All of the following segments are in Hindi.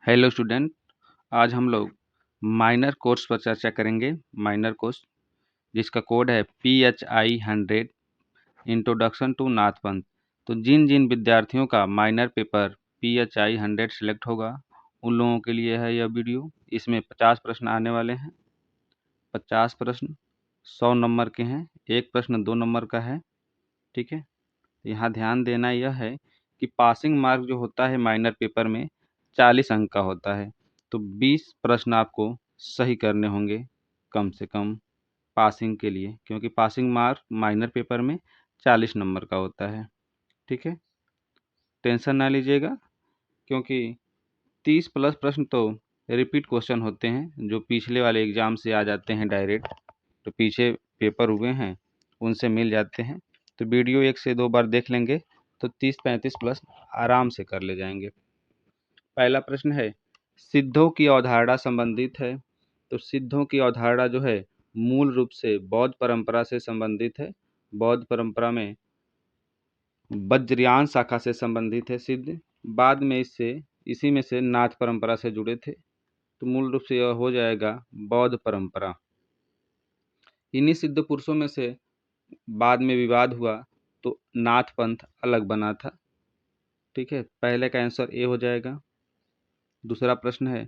हेलो स्टूडेंट, आज हम लोग माइनर कोर्स पर चर्चा करेंगे। माइनर कोर्स जिसका कोड है PHI 100 इंट्रोडक्शन टू नाथ पंथ। तो जिन जिन विद्यार्थियों का माइनर पेपर PHI 100 सेलेक्ट होगा उन लोगों के लिए है यह वीडियो। इसमें 50 प्रश्न आने वाले हैं। 50 प्रश्न 100 नंबर के हैं। एक प्रश्न 2 नंबर का है। ठीक है, यहाँ ध्यान देना यह है कि पासिंग मार्क जो होता है माइनर पेपर में 40 अंक का होता है। तो 20 प्रश्न आपको सही करने होंगे कम से कम पासिंग के लिए, क्योंकि पासिंग मार्क माइनर पेपर में 40 नंबर का होता है। ठीक है, टेंशन ना लीजिएगा, क्योंकि 30 प्लस प्रश्न तो रिपीट क्वेश्चन होते हैं जो पिछले वाले एग्ज़ाम से आ जाते हैं डायरेक्ट। तो पीछे पेपर हुए हैं उनसे मिल जाते हैं। तो वीडियो 1 से 2 बार देख लेंगे तो 30-35 प्लस आराम से कर ले जाएंगे। पहला प्रश्न है, सिद्धों की अवधारणा संबंधित है। तो सिद्धों की अवधारणा जो है मूल रूप से बौद्ध परंपरा से संबंधित है। बौद्ध परंपरा में वज्रयान शाखा से संबंधित है सिद्ध। बाद में इसी में से नाथ परंपरा से जुड़े थे। तो मूल रूप से यह हो जाएगा बौद्ध परंपरा। इन्हीं सिद्ध पुरुषों में से बाद में विवाद हुआ तो नाथ पंथ अलग बना था। ठीक है, पहले का आंसर ए हो जाएगा। दूसरा प्रश्न है,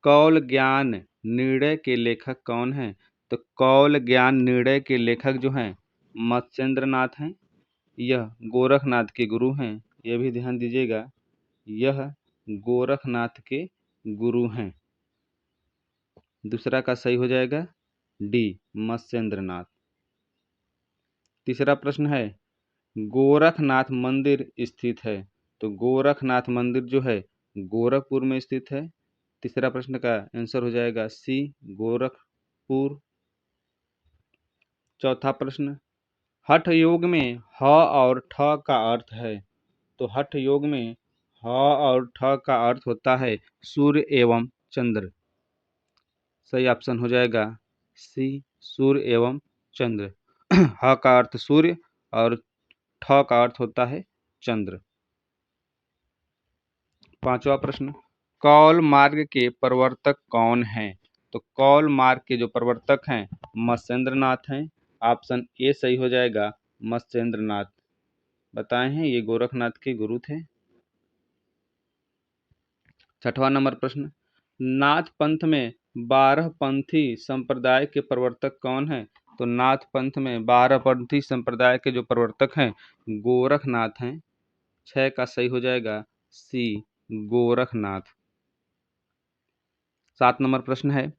कौल ज्ञान निर्णय के लेखक कौन हैं? तो कौल ज्ञान निर्णय के लेखक जो हैं मत्स्येंद्र नाथ हैं। यह गोरखनाथ के गुरु हैं। यह भी ध्यान दीजिएगा, यह गोरखनाथ के गुरु हैं। दूसरा का सही हो जाएगा डी, मत्स्येंद्र नाथ। तीसरा प्रश्न है, गोरखनाथ मंदिर स्थित है। तो गोरखनाथ मंदिर जो है गोरखपुर में स्थित है। तीसरा प्रश्न का आंसर हो जाएगा सी, गोरखपुर। चौथा प्रश्न, हठ योग में ह और ठ का अर्थ है। तो हठ योग में ह और ठ का अर्थ होता है सूर्य एवं चंद्र। सही ऑप्शन हो जाएगा सी, सूर्य एवं चंद्र। ह का अर्थ सूर्य और ठ का अर्थ होता है चंद्र। पांचवा प्रश्न, कौल मार्ग के प्रवर्तक कौन हैं? तो कौल मार्ग के जो प्रवर्तक हैं मत्स्येंद्र नाथ हैं। ऑप्शन ए सही हो जाएगा, मत्स्येंद्र नाथ बताए हैं, ये गोरखनाथ के गुरु थे। छठवां नंबर प्रश्न, नाथ पंथ में 12 पंथी संप्रदाय के प्रवर्तक कौन हैं? तो नाथ पंथ में 12 पंथी संप्रदाय के जो प्रवर्तक हैं गोरखनाथ हैं। 6 का सही हो जाएगा सी, गोरखनाथ। 7 नंबर प्रश्न है,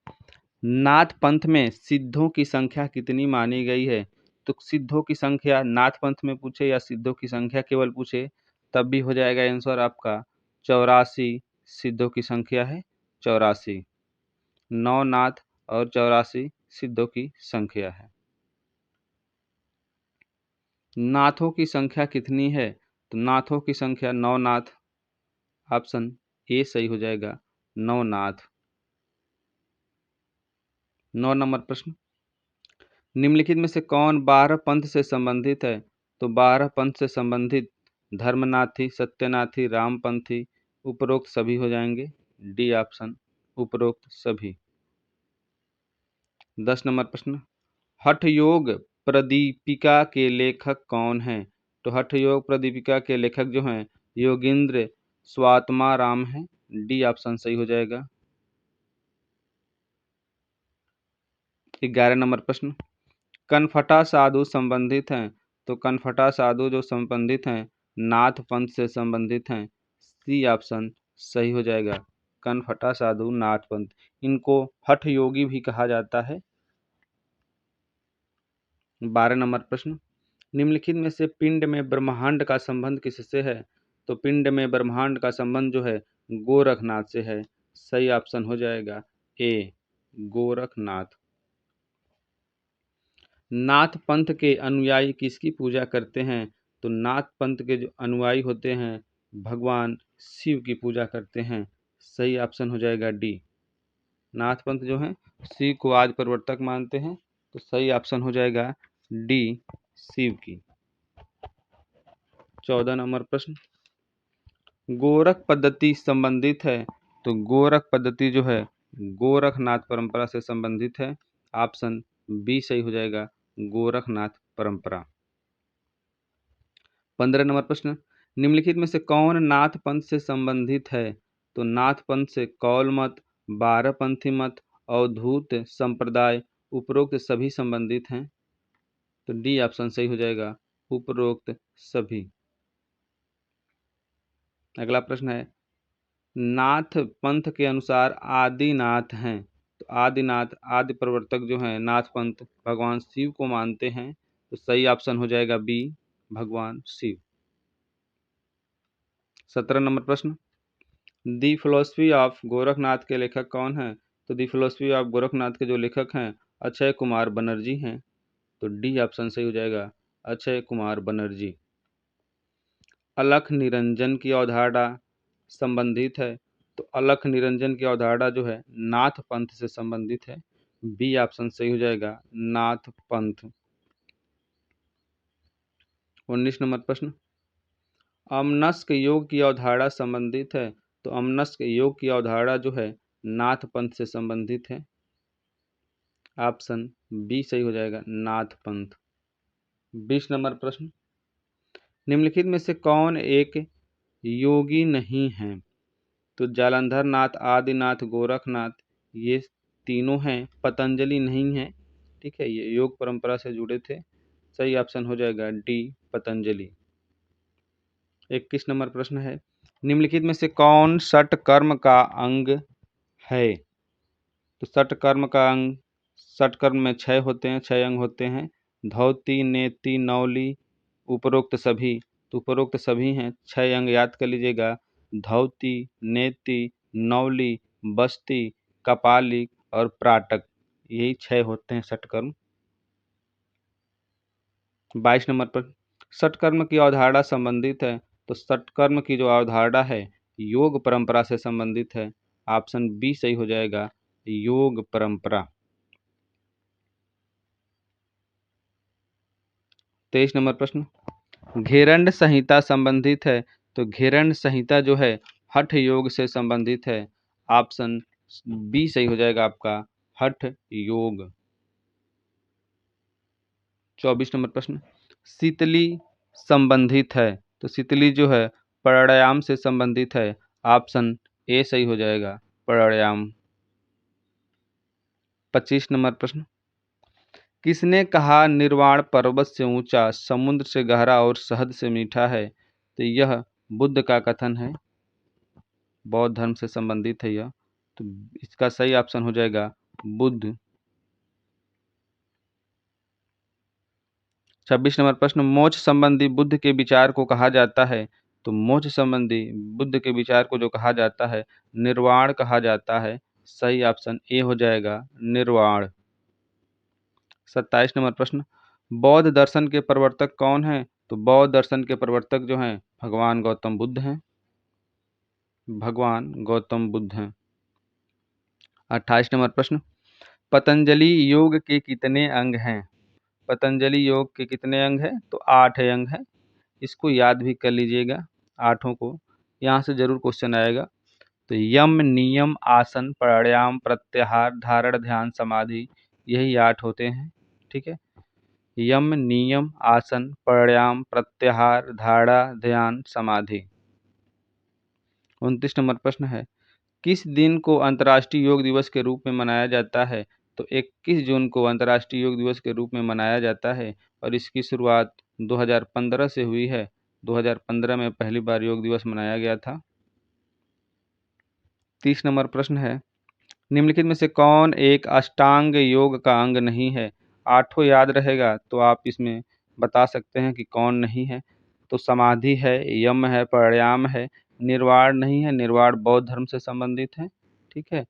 नाथ पंथ में सिद्धों की संख्या कितनी मानी गई है? तो सिद्धों की संख्या नाथ पंथ में पूछे या सिद्धों की संख्या केवल पूछे तब भी हो जाएगा आंसर आपका 84 सिद्धों की संख्या है। 84 9 नाथ और 84 सिद्धों की संख्या है। नाथों की संख्या कितनी है? तो नाथों की संख्या 9 नाथ। ऑप्शन ए सही हो जाएगा, 9 नाथ। 9 नंबर प्रश्न, निम्नलिखित में से कौन 12 पंथ से संबंधित है? तो 12 पंथ से संबंधित धर्मनाथी, सत्यनाथी, रामपंथी, उपरोक्त सभी हो जाएंगे। डी ऑप्शन, उपरोक्त सभी। 10 नंबर प्रश्न, हठ योग प्रदीपिका के लेखक कौन हैं? तो हठ योग प्रदीपिका के लेखक जो हैं योगींद्र स्वात्मा राम हैं। डी ऑप्शन सही हो जाएगा। 11 नंबर प्रश्न, कनफटा साधु संबंधित हैं। तो कनफटा साधु जो संबंधित हैं नाथ पंथ से संबंधित हैं। सी ऑप्शन सही हो जाएगा, कनफटा साधु नाथ पंथ। इनको हठ योगी भी कहा जाता है। 12 नंबर प्रश्न, निम्नलिखित में से पिंड में ब्रह्मांड का संबंध किससे है? तो पिंड में ब्रह्मांड का संबंध जो है गोरखनाथ से है। सही ऑप्शन हो जाएगा ए, गोरखनाथ। नाथ पंथ के अनुयायी किसकी पूजा करते हैं? तो नाथ पंथ के जो अनुयायी होते हैं भगवान शिव की पूजा करते हैं। सही ऑप्शन हो जाएगा डी, नाथ पंथ जो है शिव को आज प्रवर्तक मानते हैं। तो सही ऑप्शन हो जाएगा डी, शिव की। 14 नंबर प्रश्न, गोरख पद्धति संबंधित है। तो गोरख पद्धति जो है गोरखनाथ परंपरा से संबंधित है। ऑप्शन बी सही हो जाएगा, गोरखनाथ परंपरा। 15 नंबर प्रश्न, निम्नलिखित में से कौन नाथ पंथ से संबंधित है? तो नाथ पंथ से कौल मत, बारहपंथी मत, अवधूत संप्रदाय, उपरोक्त सभी संबंधित हैं। तो डी ऑप्शन सही हो जाएगा, उपरोक्त सभी। अगला प्रश्न है, नाथ पंथ के अनुसार आदिनाथ हैं। तो आदिनाथ आदि प्रवर्तक जो हैं नाथ पंथ भगवान शिव को मानते हैं। तो सही ऑप्शन हो जाएगा बी, भगवान शिव। 17 नंबर प्रश्न, दी फिलोसफी ऑफ गोरखनाथ के लेखक कौन हैं? तो दी फिलोसफी ऑफ गोरखनाथ के जो लेखक हैं अक्षय कुमार बनर्जी हैं। तो डी ऑप्शन सही हो जाएगा, अक्षय कुमार बनर्जी। अलख निरंजन की अवधारणा संबंधित है। तो अलख निरंजन की अवधारणा जो है नाथ पंथ से संबंधित है। बी ऑप्शन सही हो जाएगा, नाथ पंथ। 19 नंबर प्रश्न, अमनस्क योग की अवधारणा संबंधित है। तो अमनस्क योग की अवधारणा जो है नाथ पंथ से संबंधित है। ऑप्शन बी सही हो जाएगा, नाथ पंथ। 20 नंबर प्रश्न, निम्नलिखित में से कौन एक योगी नहीं है? तो जालंधर नाथ, आदिनाथ, गोरखनाथ ये तीनों हैं, पतंजलि नहीं है। ठीक है, ये योग परंपरा से जुड़े थे। सही ऑप्शन हो जाएगा डी, पतंजलि। 21 नंबर प्रश्न है, निम्नलिखित में से कौन षट कर्म का अंग है? तो षट कर्म का अंग, षट कर्म में 6 होते हैं, 6 अंग होते हैं। धौती, नेति, नौली, उपरोक्त सभी। तो उपरोक्त सभी हैं, 6 अंग याद कर लीजिएगा। धौती, नेति, नौली, बस्ती, कपालिक और प्राटक, यही 6 होते हैं षटकर्म। 22 नंबर पर, षटकर्म की अवधारणा संबंधित है। तो षटकर्म की जो अवधारणा है योग परंपरा से संबंधित है। ऑप्शन बी सही हो जाएगा, योग परंपरा। 23 नंबर प्रश्न, घेरंड संहिता संबंधित है। तो घेरंड संहिता जो है हठ योग से संबंधित है। ऑप्शन बी सही हो जाएगा आपका, हठ योग। 24 नंबर प्रश्न, शीतली संबंधित है। तो शीतली जो है प्राणायाम से संबंधित है। ऑप्शन ए सही हो जाएगा, प्राणायाम। 25 नंबर प्रश्न, किसने कहा निर्वाण पर्वत से ऊंचा, समुद्र से गहरा और शहद से मीठा है? तो यह बुद्ध का कथन है, बौद्ध धर्म से संबंधित है यह। तो इसका सही ऑप्शन हो जाएगा बुद्ध। 26 नंबर प्रश्न, मोक्ष संबंधी बुद्ध के विचार को कहा जाता है। तो मोक्ष संबंधी बुद्ध के विचार को जो कहा जाता है निर्वाण कहा जाता है। सही ऑप्शन ए हो जाएगा, निर्वाण। 27 नंबर प्रश्न, बौद्ध दर्शन के प्रवर्तक कौन हैं? तो बौद्ध दर्शन के प्रवर्तक जो हैं भगवान गौतम बुद्ध हैं, भगवान गौतम बुद्ध हैं। 28 नंबर प्रश्न, पतंजलि योग के कितने अंग हैं? पतंजलि योग के कितने अंग हैं? तो 8 अंग हैं। इसको याद भी कर लीजिएगा, आठों को, यहाँ से जरूर क्वेश्चन आएगा। तो यम, नियम, आसन, प्राणायाम, प्रत्याहार, धारण, ध्यान, समाधि, यही 8 होते हैं। ठीक है, यम, नियम, आसन, प्राणायाम, प्रत्याहार, धारणा, ध्यान, समाधि। 29 नंबर प्रश्न है, किस दिन को अंतर्राष्ट्रीय योग दिवस के रूप में मनाया जाता है? तो 21 जून को अंतर्राष्ट्रीय योग दिवस के रूप में मनाया जाता है और इसकी शुरुआत 2015 से हुई है। 2015 में पहली बार योग दिवस मनाया गया था। 30 नंबर प्रश्न है, निम्नलिखित में से कौन एक अष्टांग योग का अंग नहीं है? आठों याद रहेगा तो आप इसमें बता सकते हैं कि कौन नहीं है। तो समाधि है, यम है, प्राणायाम है, निर्वाण नहीं है, निर्वाण बौद्ध धर्म से संबंधित है। ठीक है,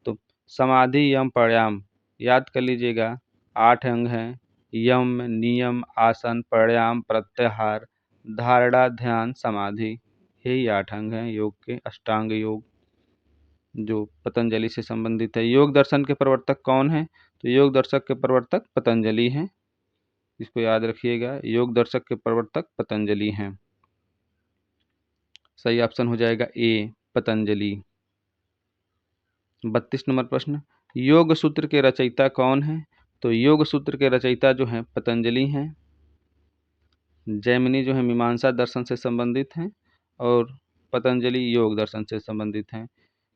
तो समाधि, यम, प्राणायाम याद कर लीजिएगा। 8 अंग हैं, यम, नियम, आसन, प्राणायाम, प्रत्याहार, धारणा, ध्यान, समाधि, यही 8 अंग हैं योग के, अष्टांग योग जो पतंजलि से संबंधित है। योग दर्शन के प्रवर्तक कौन हैं? तो योग दर्शक के प्रवर्तक पतंजलि हैं, इसको याद रखिएगा, योग दर्शक के प्रवर्तक पतंजलि हैं। सही ऑप्शन हो जाएगा ए, पतंजलि। 32 नंबर प्रश्न, योग सूत्र के रचयिता कौन है? तो योग सूत्र के रचयिता जो हैं पतंजलि हैं। जैमिनी जो है मीमांसा दर्शन से संबंधित हैं और पतंजलि योग दर्शन से संबंधित हैं।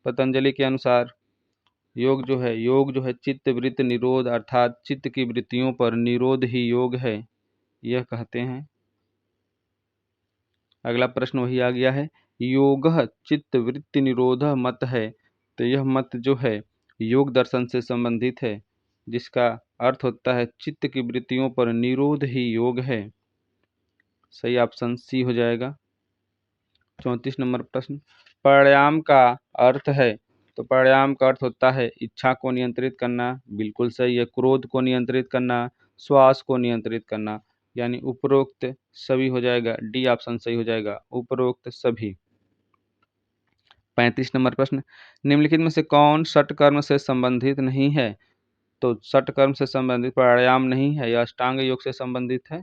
पतंजलि के अनुसार योग जो है चित्त वृत्त निरोध अर्थात चित्त की वृत्तियों पर निरोध ही योग है, यह कहते हैं। अगला प्रश्न वही आ गया है, योगः चित्त वृत्ति निरोध मत है। तो यह मत जो है योग दर्शन से संबंधित है, जिसका अर्थ होता है चित्त की वृत्तियों पर निरोध ही योग है। सही ऑप्शन सी हो जाएगा। 34 नंबर प्रश्न, प्राणायाम का अर्थ है। तो प्राणायाम का अर्थ होता है इच्छा को नियंत्रित करना, बिल्कुल सही है। क्रोध को नियंत्रित करना, श्वास को नियंत्रित करना, यानी उपरोक्त सभी हो जाएगा। डी ऑप्शन सही हो जाएगा, उपरोक्त सभी। 35 नंबर प्रश्न, निम्नलिखित में से कौन षटकर्म से संबंधित नहीं है? तो षटकर्म से संबंधित प्राणायाम नहीं है, यह अष्टांग योग से संबंधित है।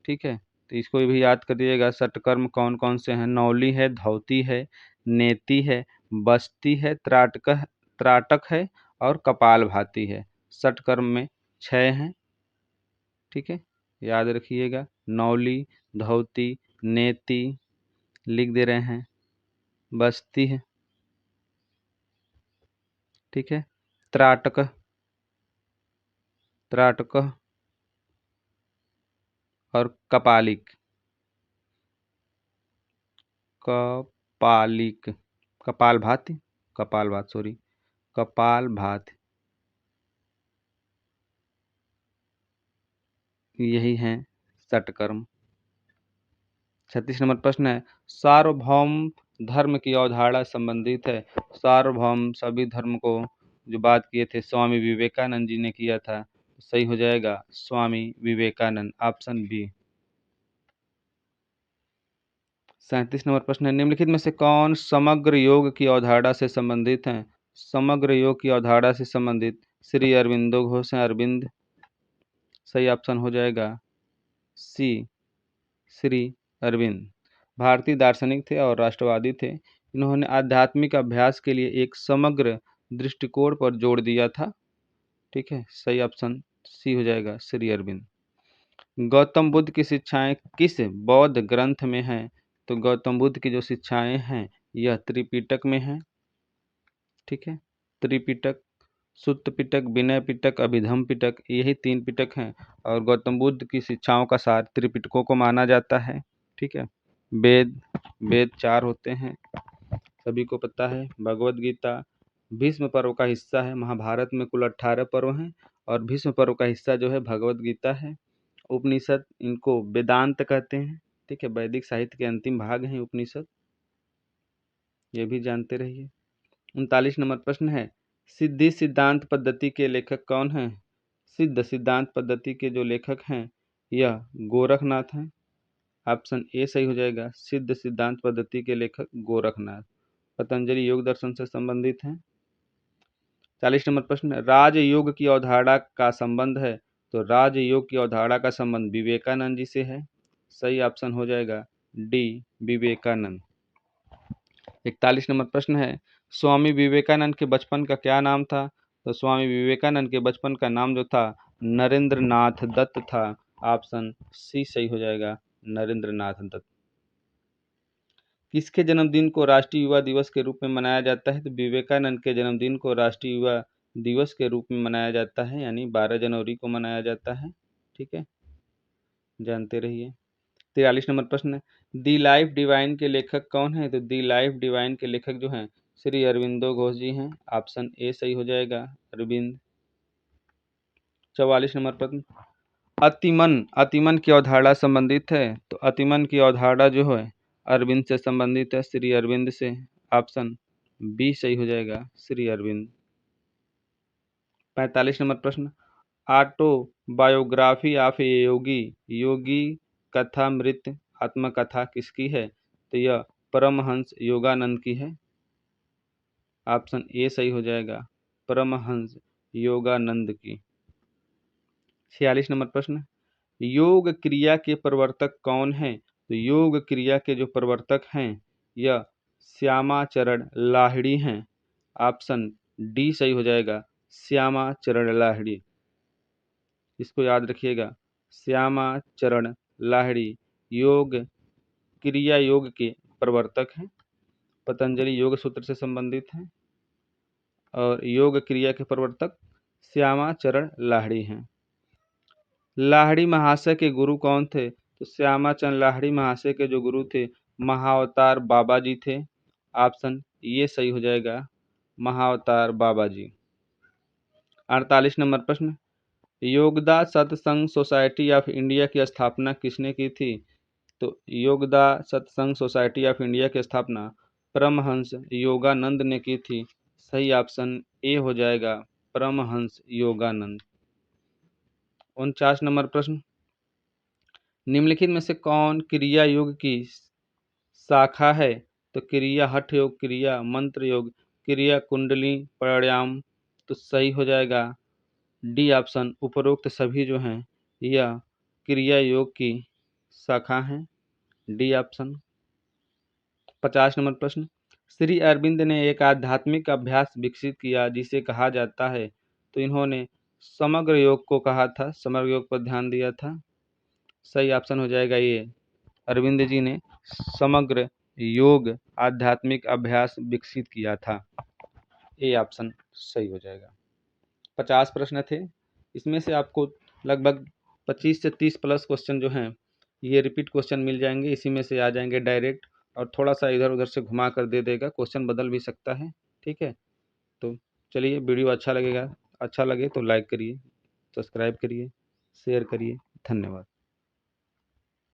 ठीक है, तो इसको भी याद करिएगा। षटकर्म कौन कौन से हैं? नौली है, धौती है, नेति है, बस्ती है, त्राटक है और कपालभाति है। षटकर्म में 6 हैं। ठीक है, याद रखिएगा। नौली, धौती, नेति लिख दे रहे हैं, बस्ती है, ठीक है, त्राटक त्राटक और कपालिक कपालिक कपालभाति कपालभात सॉरी कपालभात, यही हैं षटकर्म। 36 नंबर प्रश्न है, सार्वभौम धर्म की अवधारणा संबंधित है। सार्वभौम सभी धर्म को जो बात किए थे स्वामी विवेकानंद जी ने किया था। सही हो जाएगा Swami Vivekananda, option B. 37 number प्रश्न है, निम्नलिखित में से कौन समग्र योग की अवधारणा से संबंधित है? समग्र योग की अवधारणा से संबंधित श्री अरविंदो घोष हैं, अरविंद। सही ऑप्शन हो जाएगा सी, श्री अरविंद। भारतीय दार्शनिक थे और राष्ट्रवादी थे। इन्होंने आध्यात्मिक अभ्यास के लिए एक समग्र दृष्टिकोण पर जोर दिया था। ठीक है, सही ऑप्शन सी हो जाएगा, श्री अरविंद। गौतम बुद्ध की शिक्षाएं किस बौद्ध ग्रंथ में हैं? तो गौतम बुद्ध की जो शिक्षाएं हैं यह त्रिपिटक में हैं। ठीक है, त्रिपिटक, सुत्त पिटक, विनय पिटक, अभिधम पिटक, यही 3 पिटक हैं और गौतम बुद्ध की शिक्षाओं का सार त्रिपिटकों को माना जाता है। ठीक है, वेद वेद 4 होते हैं, सभी को पता है। भगवत गीता भीष्म पर्व का हिस्सा है। महाभारत में कुल 18 पर्व हैं और भीष्म पर्व का हिस्सा जो है भगवत गीता है। उपनिषद, इनको वेदांत कहते हैं। ठीक है, वैदिक साहित्य के अंतिम भाग हैं उपनिषद, ये भी जानते रहिए। 39 नंबर प्रश्न है, सिद्धि सिद्धांत पद्धति के लेखक कौन हैं? सिद्ध सिद्धांत पद्धति के जो लेखक हैं यह गोरखनाथ हैं। ऑप्शन ए सही हो जाएगा, सिद्ध सिद्धांत पद्धति के लेखक गोरखनाथ। पतंजलि योग दर्शन से संबंधित हैं। 40 नंबर प्रश्न, राजयोग की अवधारणा का संबंध है। तो राजयोग की अवधारणा का संबंध विवेकानंद जी से है। सही ऑप्शन हो जाएगा डी, विवेकानंद। 41 नंबर प्रश्न है, स्वामी विवेकानंद के बचपन का क्या नाम था? तो स्वामी विवेकानंद के बचपन का नाम जो था नरेंद्र नाथ दत्त था। ऑप्शन सी सही हो जाएगा, नरेंद्र नाथ दत्त। किसके जन्मदिन को राष्ट्रीय युवा दिवस के रूप में मनाया जाता है? तो विवेकानंद के जन्मदिन को राष्ट्रीय युवा दिवस के रूप में मनाया जाता है, यानी 12 जनवरी को मनाया जाता है। ठीक है, जानते रहिए। 43 नंबर प्रश्न है, दी लाइफ डिवाइन के लेखक कौन है? तो दी लाइफ डिवाइन के लेखक जो हैं श्री अरविंदो घोष जी हैं। ऑप्शन ए सही हो जाएगा, अरविंद। 44 नंबर प्रश्न, अतिमन अतिमन की अवधारणा संबंधित है। तो अतिमन की अवधारणा जो है अरविंद से संबंधित है, श्री अरविंद से। ऑप्शन बी सही हो जाएगा, श्री अरविंद। 45 नंबर प्रश्न, ऑटोबायोग्राफी ऑफ ए योगी योगी कथामृत आत्मकथा किसकी है? तो यह परमहंस योगानंद की है। ऑप्शन ए सही हो जाएगा, परमहंस योगानंद की। 46 नंबर प्रश्न, योग क्रिया के प्रवर्तक कौन हैं? तो योग क्रिया के जो प्रवर्तक हैं यह श्यामाचरण लाहिड़ी हैं। ऑप्शन डी सही हो जाएगा, श्यामा चरण लाहिड़ी। इसको याद रखिएगा, श्यामा चरण लाहिड़ी योग क्रिया योग के प्रवर्तक हैं, पतंजलि योग सूत्र से संबंधित हैं और योग क्रिया के प्रवर्तक श्यामा चरण लाहिड़ी हैं। लाहिड़ी महाशय के गुरु कौन थे? तो श्यामा चरण लाहिड़ी महाशय के जो गुरु थे महाअवतार बाबा जी थे। ऑप्शन ये सही हो जाएगा, महाअवतार बाबा जी। 48 नंबर प्रश्न, योगदा सत्संग सोसाइटी ऑफ इंडिया की स्थापना किसने की थी? तो योगदा सत्संग सोसाइटी ऑफ इंडिया की स्थापना परमहंस योगानंद ने की थी। सही ऑप्शन ए हो जाएगा, परमहंस योगानंद। 49 नंबर प्रश्न, निम्नलिखित में से कौन क्रिया योग की शाखा है? तो क्रिया हठ योग, क्रिया मंत्र योग, क्रिया कुंडली प्राणायाम। तो सही हो जाएगा डी ऑप्शन, उपरोक्त सभी जो हैं यह क्रिया योग की शाखा हैं, डी ऑप्शन। 50 नंबर प्रश्न, श्री अरविंद ने एक आध्यात्मिक अभ्यास विकसित किया जिसे कहा जाता है। तो इन्होंने समग्र योग को कहा था, समग्र योग पर ध्यान दिया था। सही ऑप्शन हो जाएगा ये, अरविंद जी ने समग्र योग आध्यात्मिक अभ्यास विकसित किया था। ए ऑप्शन सही हो जाएगा। 50 प्रश्न थे, इसमें से आपको लगभग 25 से 30 प्लस क्वेश्चन जो हैं ये रिपीट क्वेश्चन मिल जाएंगे, इसी में से आ जाएंगे डायरेक्ट, और थोड़ा सा इधर उधर से घुमा कर दे देगा, क्वेश्चन बदल भी सकता है। ठीक है, तो चलिए, वीडियो अच्छा लगे तो लाइक करिए, सब्सक्राइब करिए, शेयर करिए। धन्यवाद।